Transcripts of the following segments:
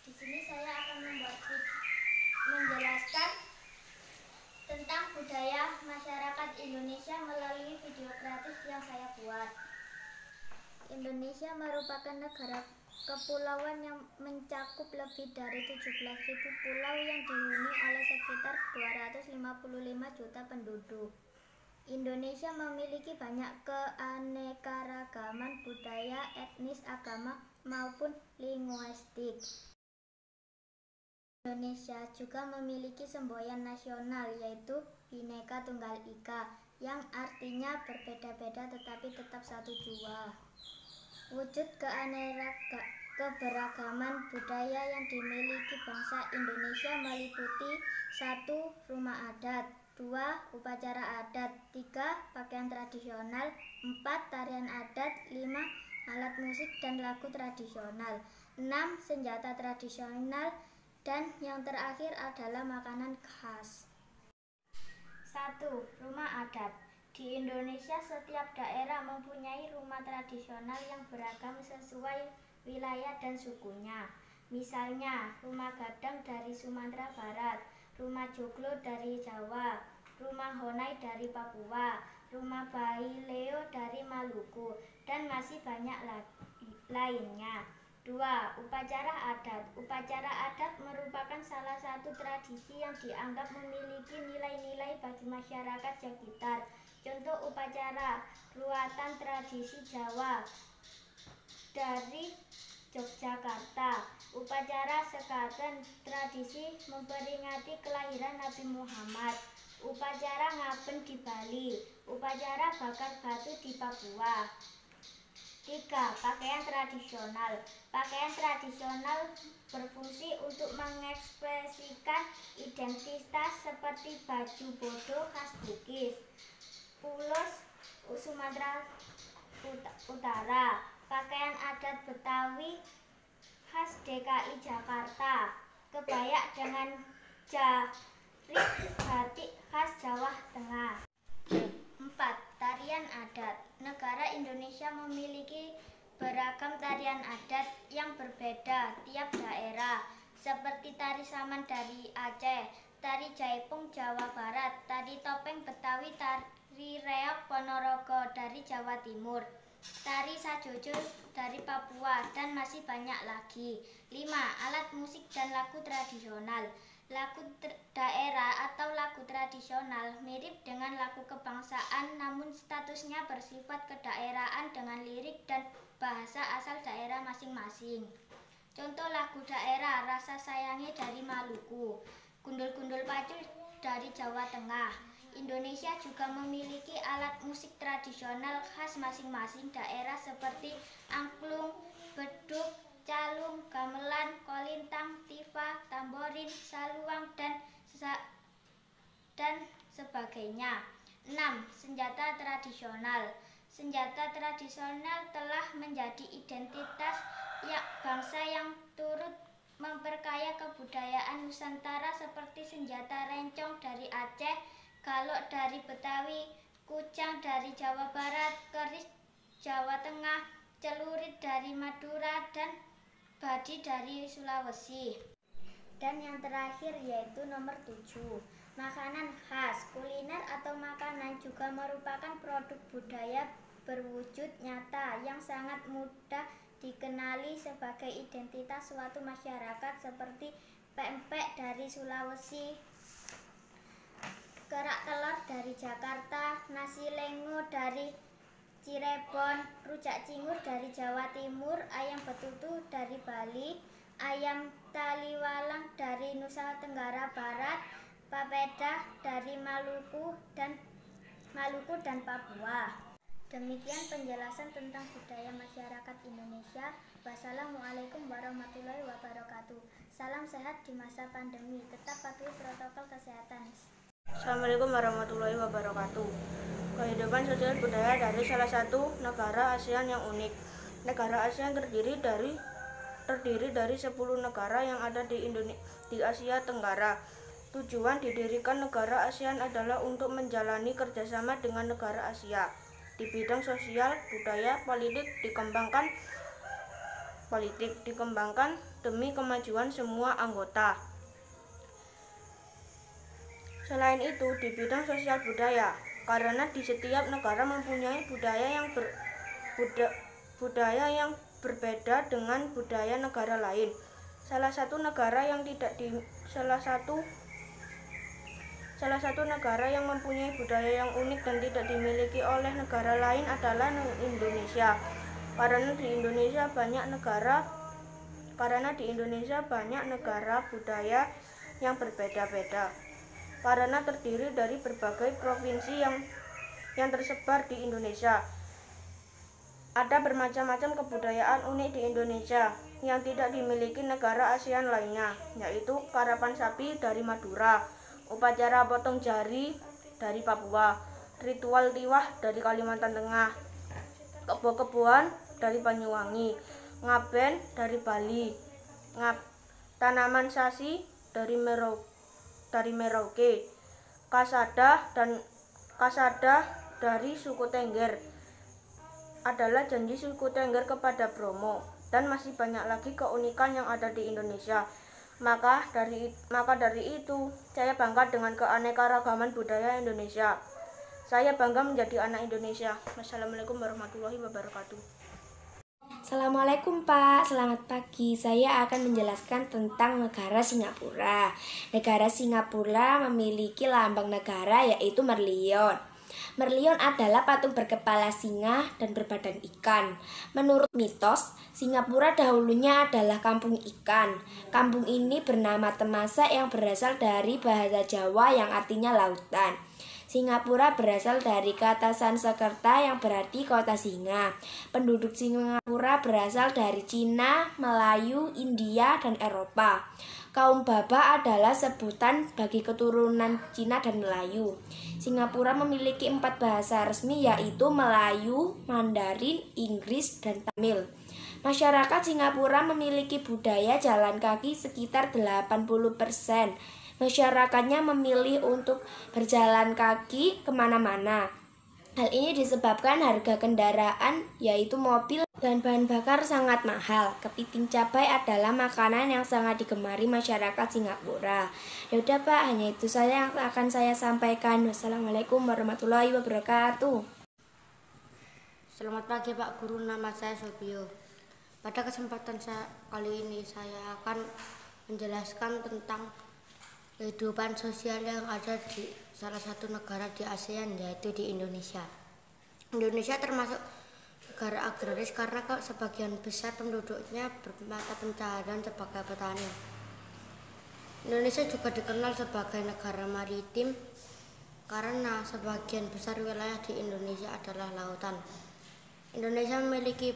Di sini saya akan menjelaskan tentang budaya masyarakat Indonesia melalui video kreatif yang saya buat. Indonesia merupakan negara kepulauan yang mencakup lebih dari 17.000 pulau yang dihuni oleh sekitar 255 juta penduduk. Indonesia memiliki banyak keanekaragaman budaya, etnis, agama, maupun linguistik. Indonesia juga memiliki semboyan nasional yaitu Bhinneka Tunggal Ika yang artinya berbeda-beda tetapi tetap satu jua. Wujud keberagaman budaya yang dimiliki bangsa Indonesia meliputi 1. Rumah adat, 2. Upacara adat, 3. Pakaian tradisional, 4. Tarian adat, 5. Alat musik dan lagu tradisional, 6. Senjata tradisional, dan yang terakhir adalah makanan khas. 1. Rumah adat. Di Indonesia setiap daerah mempunyai rumah tradisional yang beragam sesuai wilayah dan sukunya. Misalnya, rumah Gadang dari Sumatera Barat, rumah Joglo dari Jawa, rumah Honai dari Papua, rumah Baileo dari Maluku, dan masih banyak lainnya. 2. Upacara adat. Upacara adat merupakan salah satu tradisi yang dianggap memiliki nilai-nilai bagi masyarakat sekitar. Contoh upacara ruatan tradisi Jawa dari Yogyakarta. Upacara sekaten tradisi memperingati kelahiran Nabi Muhammad. Upacara ngaben di Bali. Upacara bakar batu di Papua. 3. Pakaian tradisional. Pakaian tradisional berfungsi untuk mengekspresikan identitas seperti baju bodo khas Bugis, Pulos Sumatera Utara, pakaian adat Betawi khas DKI Jakarta, kebaya dengan jarik batik khas Jawa Tengah. 4. Tarian adat. Negara Indonesia memiliki beragam tarian adat yang berbeda tiap daerah, seperti tari saman dari Aceh, tari jaipong Jawa Barat, tari topeng Betawi, tari reog Ponorogo dari Jawa Timur, tari sajojo dari Papua, dan masih banyak lagi. 5. Alat musik dan lagu tradisional. Lagu daerah atau lagu tradisional mirip dengan lagu kebangsaan, namun statusnya bersifat kedaerahan dengan lirik dan bahasa asal daerah masing-masing. Contoh lagu daerah: Rasa Sayangi dari Maluku, Gundul-Gundul Pacul dari Jawa Tengah. Indonesia juga memiliki alat musik tradisional khas masing-masing daerah seperti angklung, beduk, calung, gamelan, kolintang, tifa, tamborin, saluang, dan sebagainya. 6. Senjata tradisional. Senjata tradisional telah menjadi identitas bangsa yang turut memperkaya kebudayaan Nusantara seperti senjata rencong dari Aceh, galok dari Betawi, kucang dari Jawa Barat, keris Jawa Tengah, celurit dari Madura, dan badi dari Sulawesi. Dan yang terakhir yaitu nomor 7. Makanan khas. Kuliner atau makanan juga merupakan produk budaya berwujud nyata yang sangat mudah dikenali sebagai identitas suatu masyarakat, seperti pempek dari Sulawesi, kerak telur dari Jakarta, nasi lengo dari Cirebon, rujak cingur dari Jawa Timur, ayam betutu dari Bali, ayam taliwalang dari Nusa Tenggara Barat, papeda dari Maluku dan Papua. Demikian penjelasan tentang budaya masyarakat Indonesia. Wassalamualaikum warahmatullahi wabarakatuh. Salam sehat di masa pandemi. Tetap patuhi protokol kesehatan. Assalamualaikum warahmatullahi wabarakatuh. Kehidupan sosial budaya dari salah satu negara ASEAN yang unik. Negara ASEAN terdiri dari 10 negara yang ada di Asia Tenggara. Tujuan didirikan negara ASEAN adalah untuk menjalani kerjasama dengan negara Asia di bidang sosial, budaya, politik dikembangkan demi kemajuan semua anggota. Selain itu, di bidang sosial budaya, karena di setiap negara mempunyai budaya yang berbeda dengan budaya negara lain. Salah satu negara yang mempunyai budaya yang unik dan tidak dimiliki oleh negara lain adalah Indonesia. Karena di Indonesia banyak negara budaya yang berbeda-beda. Karena terdiri dari berbagai provinsi yang tersebar di Indonesia. Ada bermacam-macam kebudayaan unik di Indonesia yang tidak dimiliki negara ASEAN lainnya, yaitu karapan sapi dari Madura, upacara potong jari dari Papua, ritual tiwah dari Kalimantan Tengah, kebo-keboan dari Banyuwangi, ngaben dari Bali, tanaman sasi dari Merauke, kasada dari suku Tengger adalah janji suku Tengger kepada Bromo, dan masih banyak lagi keunikan yang ada di Indonesia. Maka dari itu, saya bangga dengan keanekaragaman budaya Indonesia. Saya bangga menjadi anak Indonesia. Wassalamualaikum warahmatullahi wabarakatuh. Assalamualaikum Pak, selamat pagi. Saya akan menjelaskan tentang negara Singapura. Negara Singapura memiliki lambang negara yaitu merlion. Merlion adalah patung berkepala singa dan berbadan ikan. Menurut mitos, Singapura dahulunya adalah kampung ikan. Kampung ini bernama Temasa yang berasal dari bahasa Jawa yang artinya lautan. Singapura berasal dari kata Sanskerta yang berarti kota singa. Penduduk Singapura berasal dari Cina, Melayu, India, dan Eropa. Kaum Baba adalah sebutan bagi keturunan Cina dan Melayu. Singapura memiliki 4 bahasa resmi yaitu Melayu, Mandarin, Inggris, dan Tamil. Masyarakat Singapura memiliki budaya jalan kaki sekitar 80%. Masyarakatnya memilih untuk berjalan kaki kemana-mana. Hal ini disebabkan harga kendaraan, yaitu mobil dan bahan bakar sangat mahal. Kepiting cabai adalah makanan yang sangat digemari masyarakat Singapura. Yaudah Pak, hanya itu saja yang akan saya sampaikan. Wassalamualaikum warahmatullahi wabarakatuh. Selamat pagi Pak Guru, nama saya Sobio. Pada kesempatan kali ini saya akan menjelaskan tentang kehidupan sosial yang ada di salah satu negara di ASEAN, yaitu di Indonesia. Indonesia termasuk negara agraris karena sebagian besar penduduknya bermata pencaharian sebagai petani. Indonesia juga dikenal sebagai negara maritim karena sebagian besar wilayah di Indonesia adalah lautan. Indonesia memiliki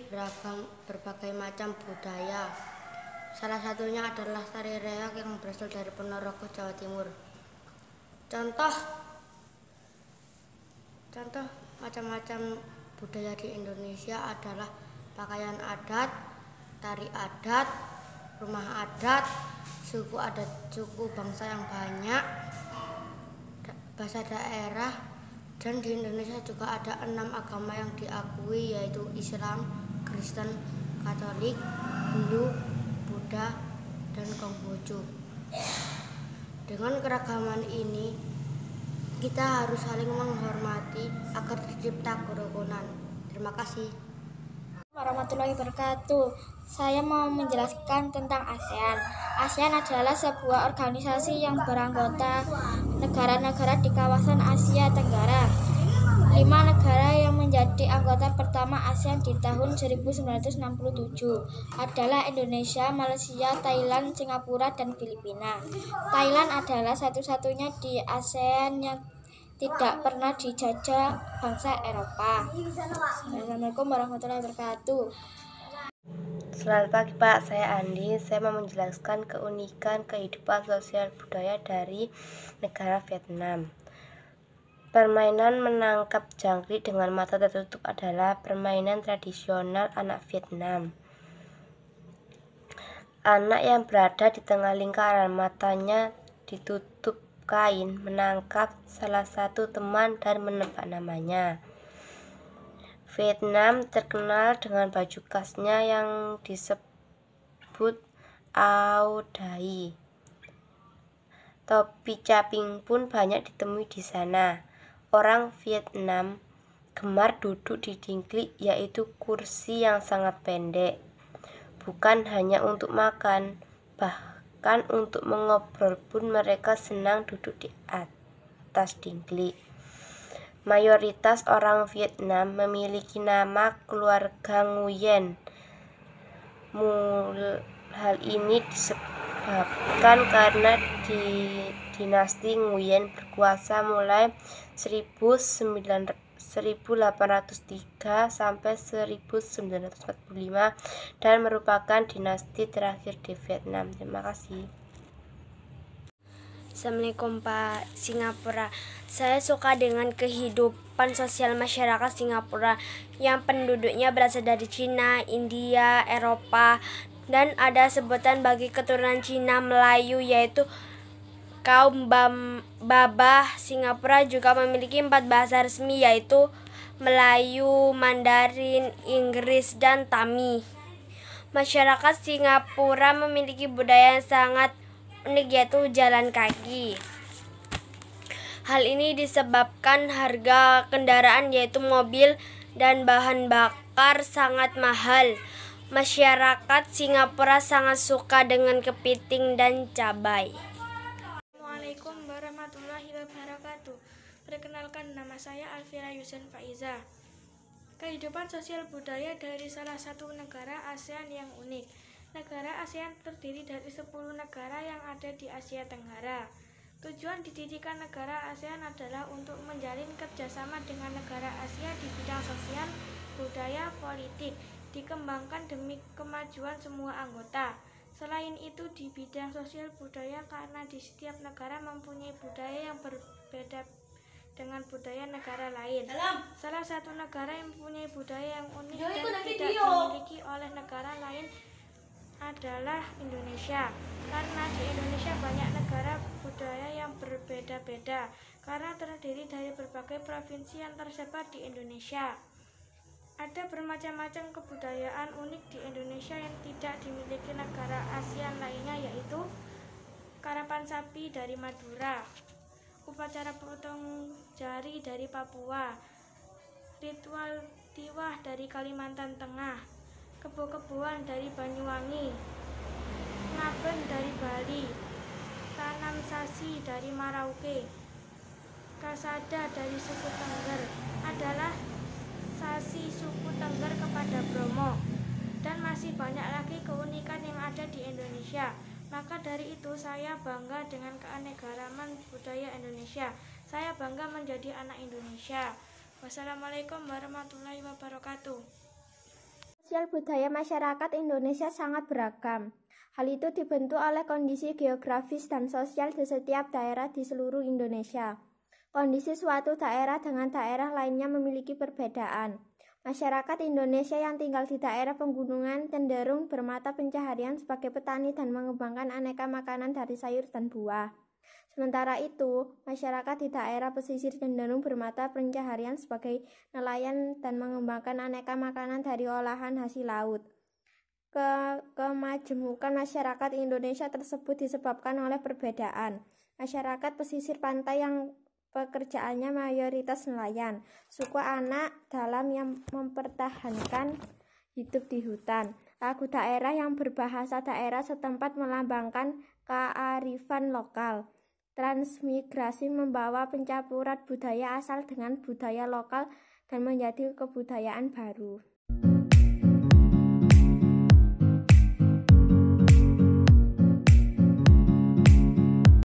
berbagai macam budaya. Salah satunya adalah tari reog yang berasal dari Ponorogo, Jawa Timur. Contoh macam-macam budaya di Indonesia adalah pakaian adat, tari adat, rumah adat, suku bangsa yang banyak, bahasa daerah, dan di Indonesia juga ada 6 agama yang diakui, yaitu Islam, Kristen, Katolik, Hindu, Buddha, dan Konghucu. Dengan keragaman ini, kita harus saling menghormati agar tercipta kerukunan. Terima kasih. Warahmatullahi wabarakatuh. Saya mau menjelaskan tentang ASEAN. ASEAN adalah sebuah organisasi yang beranggota negara-negara di kawasan Asia Tenggara. 5 negara yang menjadi anggota pertama ASEAN di tahun 1967 adalah Indonesia, Malaysia, Thailand, Singapura, dan Filipina. Thailand adalah satu-satunya di ASEAN yang tidak pernah dijajah bangsa Eropa. Assalamualaikum warahmatullahi wabarakatuh. Selamat pagi Pak, saya Andi. Saya mau menjelaskan keunikan kehidupan sosial budaya dari negara Vietnam. Permainan menangkap jangkrik dengan mata tertutup adalah permainan tradisional anak Vietnam. Anak yang berada di tengah lingkaran matanya ditutup kain menangkap salah satu teman dan menebak namanya. Vietnam terkenal dengan baju khasnya yang disebut Ao Dai. Topi caping pun banyak ditemui di sana. Orang Vietnam gemar duduk di dingklik, yaitu kursi yang sangat pendek. Bukan hanya untuk makan, bahkan untuk mengobrol pun mereka senang duduk di atas dingklik. Mayoritas orang Vietnam memiliki nama keluarga Nguyen. Hal ini disebabkan karena dinasti Nguyen berkuasa mulai 1803 sampai 1945 dan merupakan dinasti terakhir di Vietnam. Terima kasih. Assalamualaikum Pak. Singapura. Saya suka dengan kehidupan sosial masyarakat Singapura yang penduduknya berasal dari Cina, India, Eropa, dan ada sebutan bagi keturunan Cina Melayu yaitu kaum Babah. Singapura juga memiliki 4 bahasa resmi yaitu Melayu, Mandarin, Inggris, dan Tamil. Masyarakat Singapura memiliki budaya yang sangat unik yaitu jalan kaki. Hal ini disebabkan harga kendaraan yaitu mobil dan bahan bakar sangat mahal. Masyarakat Singapura sangat suka dengan kepiting dan cabai. Assalamualaikum warahmatullahi wabarakatuh. Perkenalkan, nama saya Alfira Yusen Faiza. Kehidupan sosial budaya dari salah satu negara ASEAN yang unik. Negara ASEAN terdiri dari 10 negara yang ada di Asia Tenggara. Tujuan didirikan negara ASEAN adalah untuk menjalin kerjasama dengan negara Asia di bidang sosial, budaya, politik, dikembangkan demi kemajuan semua anggota. Selain itu di bidang sosial budaya karena di setiap negara mempunyai budaya yang berbeda dengan budaya negara lain. Salah satu negara yang mempunyai budaya yang unik dan tidak dimiliki oleh negara lain adalah Indonesia. Karena di Indonesia banyak negara budaya yang berbeda-beda karena terdiri dari berbagai provinsi yang tersebar di Indonesia. Ada bermacam-macam kebudayaan unik di Indonesia yang tidak dimiliki negara ASEAN lainnya, yaitu karapan sapi dari Madura, upacara potong jari dari Papua, ritual tiwah dari Kalimantan Tengah, kebo-keboan dari Banyuwangi, ngaben dari Bali, tanam sasi dari Merauke, kasada dari suku Tengger adalah sasi suku Tengger kepada Bromo, dan masih banyak lagi keunikan yang ada di Indonesia. Maka dari itu saya bangga dengan keanekaragaman budaya Indonesia. Saya bangga menjadi anak Indonesia. Wassalamualaikum warahmatullahi wabarakatuh. Sosial budaya masyarakat Indonesia sangat beragam. Hal itu dibentuk oleh kondisi geografis dan sosial di setiap daerah di seluruh Indonesia. Kondisi suatu daerah dengan daerah lainnya memiliki perbedaan. Masyarakat Indonesia yang tinggal di daerah pegunungan cenderung bermata pencaharian sebagai petani dan mengembangkan aneka makanan dari sayur dan buah. Sementara itu, masyarakat di daerah pesisir cenderung bermata pencaharian sebagai nelayan dan mengembangkan aneka makanan dari olahan hasil laut. Kemajemukan masyarakat Indonesia tersebut disebabkan oleh perbedaan. Masyarakat pesisir pantai yang pekerjaannya mayoritas nelayan, suku anak dalam yang mempertahankan hidup di hutan. Lagu daerah yang berbahasa daerah setempat melambangkan kearifan lokal. Transmigrasi membawa pencampuran budaya asal dengan budaya lokal dan menjadi kebudayaan baru.